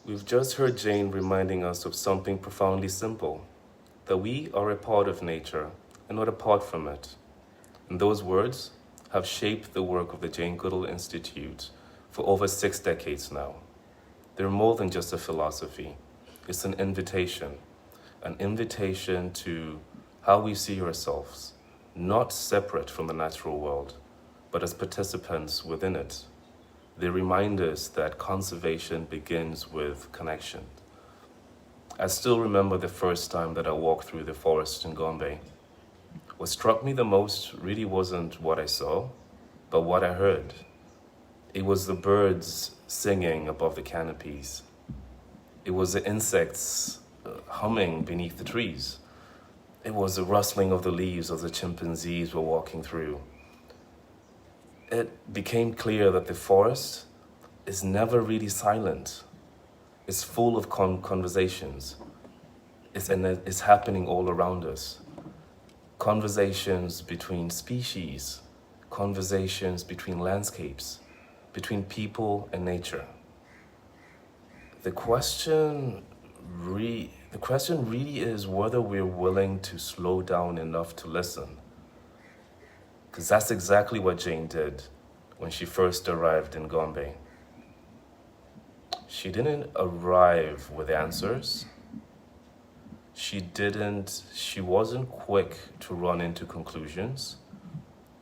We've just heard Jane reminding us of something profoundly simple, that we are a part of nature and not apart from it. And those words have shaped the work of the Jane Goodall Institute for over 6 decades now. They're more than just a philosophy. It's an invitation to how we see ourselves, not separate from the natural world, but as participants within it. They remind us that conservation begins with connection. I still remember the first time that I walked through the forest in Gombe. What struck me the most really wasn't what I saw, but what I heard. It was the birds singing above the canopies. It was the insects humming beneath the trees. It was the rustling of the leaves as the chimpanzees were walking through. It became clear that the forest is never really silent. It's full of conversations. It's happening all around us. Conversations between species, conversations between landscapes, between people and nature. The question really is whether we're willing to slow down enough to listen. Because that's exactly what Jane did when she first arrived in Gombe. She didn't arrive with answers. She wasn't quick to run into conclusions.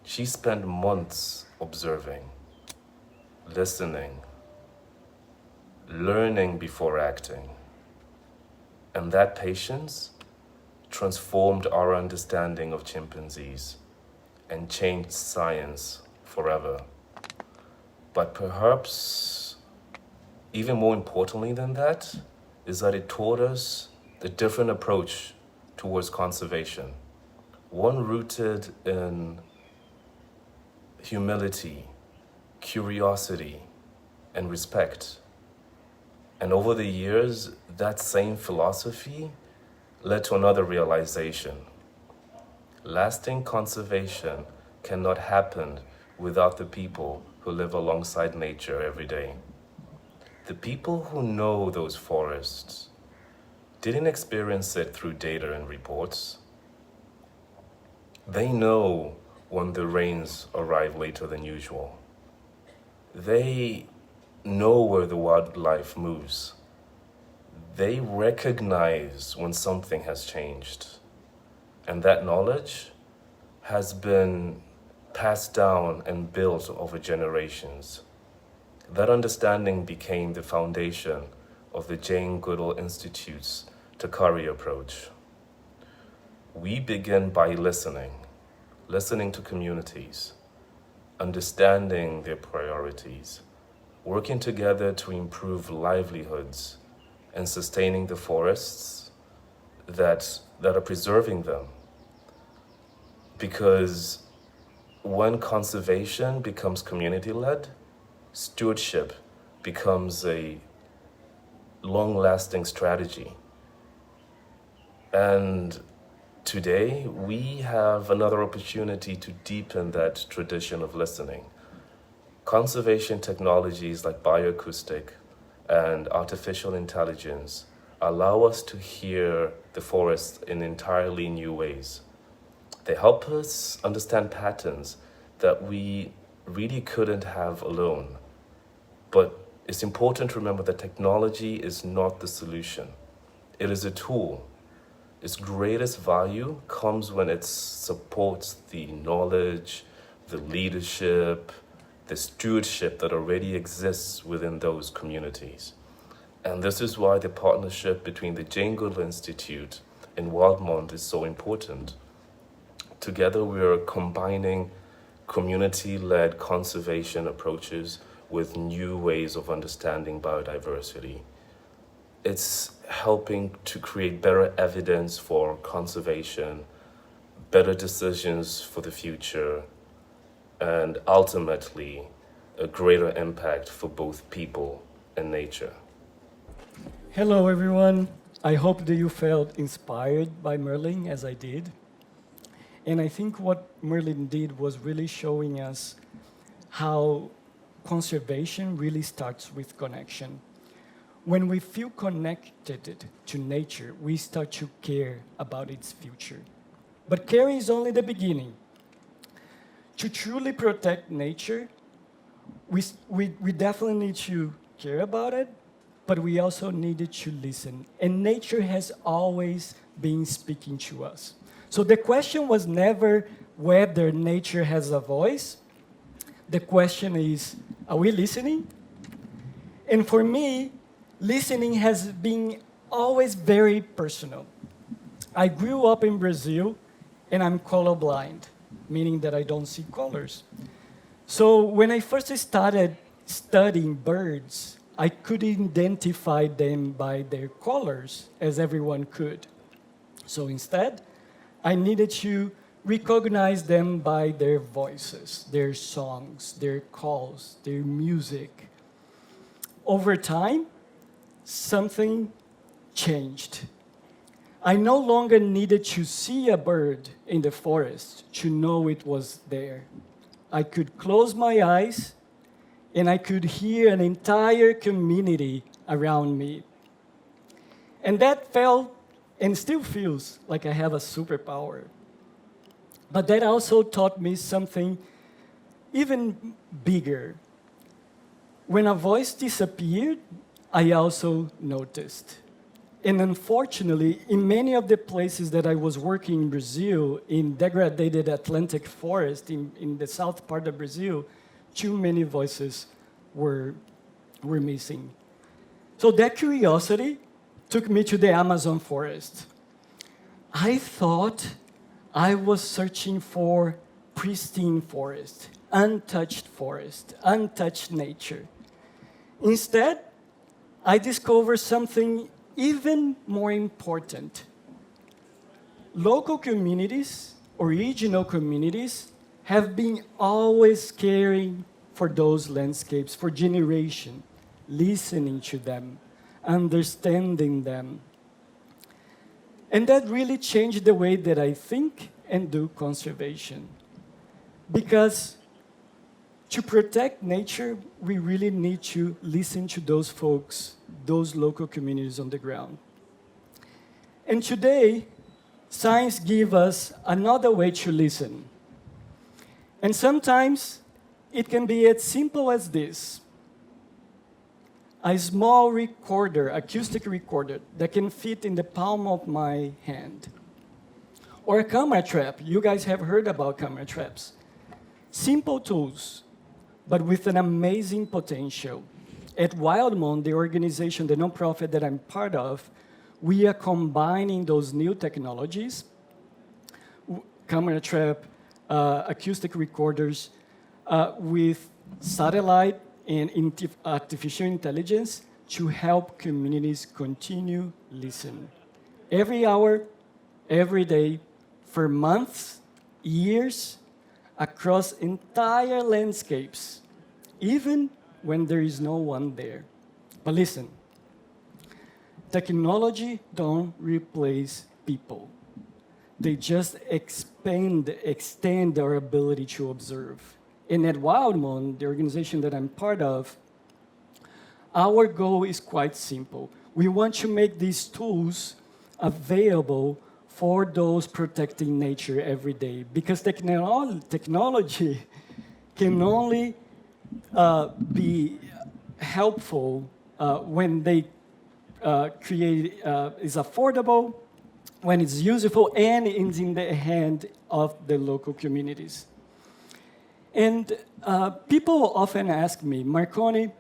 She spent months observing, listening, learning before acting. And that patience transformed our understanding of chimpanzees and changed science forever. But perhaps even more importantly than that is that it taught us the different approach towards conservation, one rooted in humility, curiosity, and respect. And over the years, that same philosophy led to another realization. Lasting conservation cannot happen without the people who live alongside nature every day. The people who know those forests didn't experience it through data and reports. They know when the rains arrive later than usual. They know where the wildlife moves. They recognize when something has changed. And that knowledge has been passed down and built over generations. That understanding became the foundation of the Jane Goodall Institute's Takari approach. We begin by listening to communities, understanding their priorities, working together to improve livelihoods, and sustaining the forests that are preserving them. Because when conservation becomes community-led, stewardship becomes a long-lasting strategy. And today, we have another opportunity to deepen that tradition of listening. Conservation technologies like bioacoustic and artificial intelligence allow us to hear the forest in entirely new ways. They help us understand patterns that we really couldn't have alone. But it's important to remember that technology is not the solution. It is a tool. Its greatest value comes when it supports the knowledge, the leadership, the stewardship that already exists within those communities. And this is why the partnership between the Jane Goodall Institute and WildMon is so important. Together, we are combining community-led conservation approaches with new ways of understanding biodiversity. It's helping to create better evidence for conservation, better decisions for the future, and ultimately a greater impact for both people and nature. Hello, everyone. I hope that you felt inspired by Merlin as I did. And I think what Merlin did was really showing us how conservation really starts with connection. when we feel connected to nature, we start to care about its future. But care is only the beginning. To truly protect nature, we definitely need to care about it, but we also needed to listen. And nature has always been speaking to us. So the question was never whether nature has a voice. The question is, are we listening? And for me, listening has been always very personal. I grew up in Brazil, and I'm colorblind, meaning that I don't see colors. So when I first started studying birds, I could identify them by their colors, as everyone could. So instead, I needed to recognize them by their voices, their songs, their calls, their music. Over time, something changed. I no longer needed to see a bird in the forest to know it was there. I could close my eyes and I could hear an entire community around me. And that felt and still feels like I have a superpower. But that also taught me something even bigger. When a voice disappeared, I also noticed. And unfortunately, in many of the places that I was working in Brazil, in degraded Atlantic forest, in the south part of Brazil, too many voices were missing. So that curiosity took me to the Amazon forest. I thought I was searching for pristine forest, untouched nature. Instead, I discovered something even more important. Local communities, original communities, have been always caring for those landscapes for generations, listening to them, understanding them. And that really changed the way that I think and do conservation. Because to protect nature, we really need to listen to those folks, those local communities on the ground. And today, science gives us another way to listen. And sometimes it can be as simple as this. A small recorder, acoustic recorder, that can fit in the palm of my hand. Or a camera trap. You guys have heard about camera traps. Simple tools, but with an amazing potential. At WildMon, the organization, the nonprofit that I'm part of, we are combining those new technologies, camera trap, acoustic recorders, with satellite and artificial intelligence to help communities continue listen. Every hour, every day, for months, years, across entire landscapes, even when there is no one there. But listen, technology don't replace people. They just extend our ability to observe. And at WildMon, the organization that I'm part of, our goal is quite simple. We want to make these tools available for those protecting nature every day, because technology can only be helpful when they is affordable, when it's useful, and is in the hand of the local communities. And people often ask me, Marconi,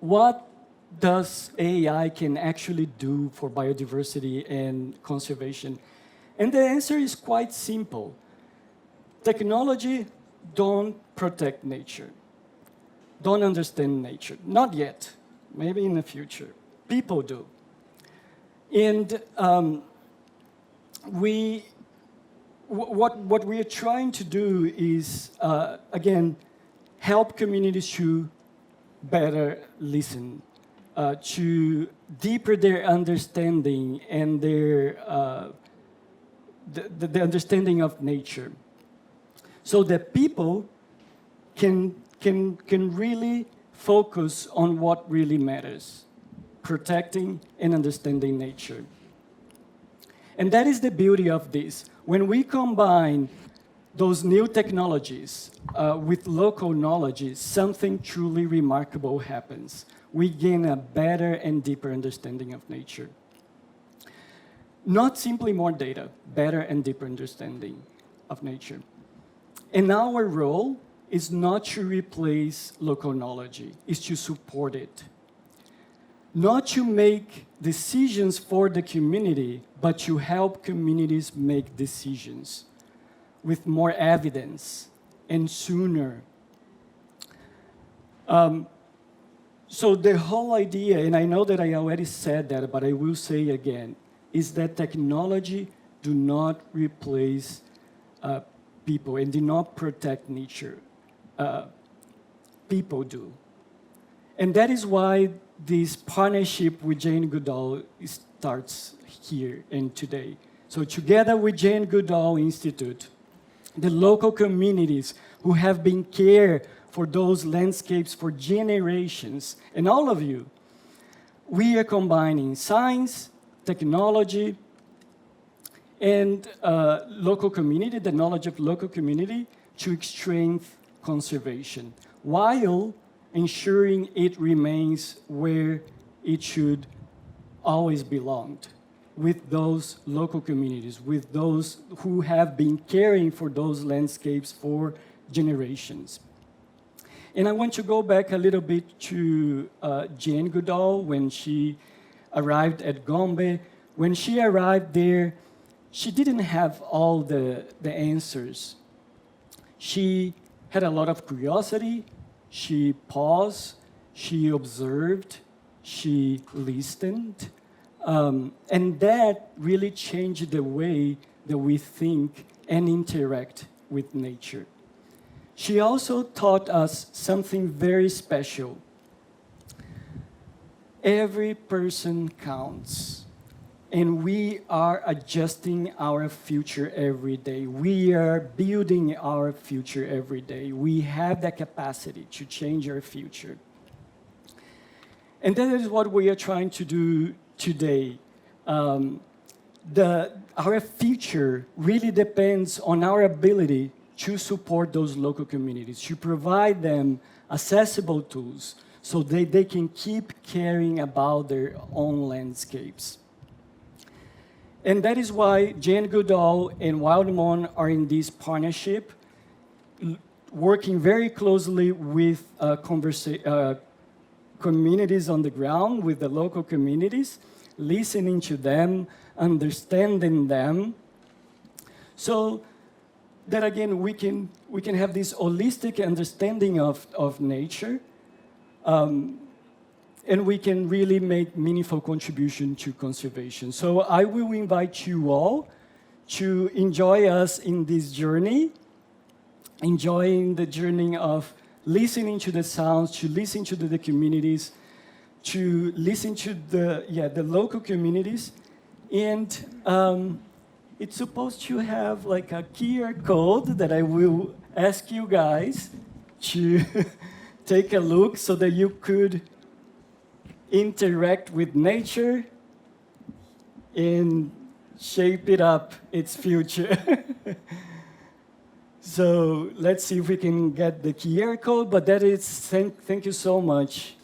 what does AI can actually do for biodiversity and conservation? And the answer is quite simple. Technology don't protect nature, don't understand nature. Not yet, maybe in the future. People do. And what we are trying to do is, again, help communities to better listen, to deeper their understanding and their the understanding of nature, so that people can really focus on what really matters. protecting and understanding nature. And that is the beauty of this. When we combine those new technologies with local knowledge, something truly remarkable happens. We gain a better and deeper understanding of nature. Not simply more data, better and deeper understanding of nature. And our role is not to replace local knowledge, it's to support it. Not to make decisions for the community, but to help communities make decisions with more evidence and sooner. So the whole idea, and I know that I already said that, but I will say again, is that technology do not replace people and do not protect nature. People do. And that is why this partnership with Jane Goodall starts here and today. So together with Jane Goodall Institute, the local communities who have been care for those landscapes for generations, and all of you, we are combining science, technology, and local community, the knowledge of local community, to strengthen conservation, while ensuring it remains where it should always belong, with those local communities, with those who have been caring for those landscapes for generations. And I want to go back a little bit to Jane Goodall when she arrived at Gombe. When she arrived there, she didn't have all the answers. She had a lot of curiosity. She paused, she observed, she listened, and that really changed the way that we think and interact with nature. She also taught us something very special. Every person counts, and we are adjusting our future every day. We are building our future every day. We have the capacity to change our future. And that is what we are trying to do today. Our future really depends on our ability to support those local communities, to provide them accessible tools so they can keep caring about their own landscapes. And that is why Jane Goodall and WildMon are in this partnership, working very closely with communities on the ground, with the local communities, listening to them, understanding them, so that again we can have this holistic understanding of nature, and we can really make meaningful contribution to conservation. So I will invite you all to enjoy us in this journey, enjoying the journey of listening to the sounds, to listen to the communities, to listen to the local communities. And it's supposed to have like a QR code that I will ask you guys to take a look so that you could interact with nature and shape it up its future. So let's see if we can get the QR code, but that is, thank you so much.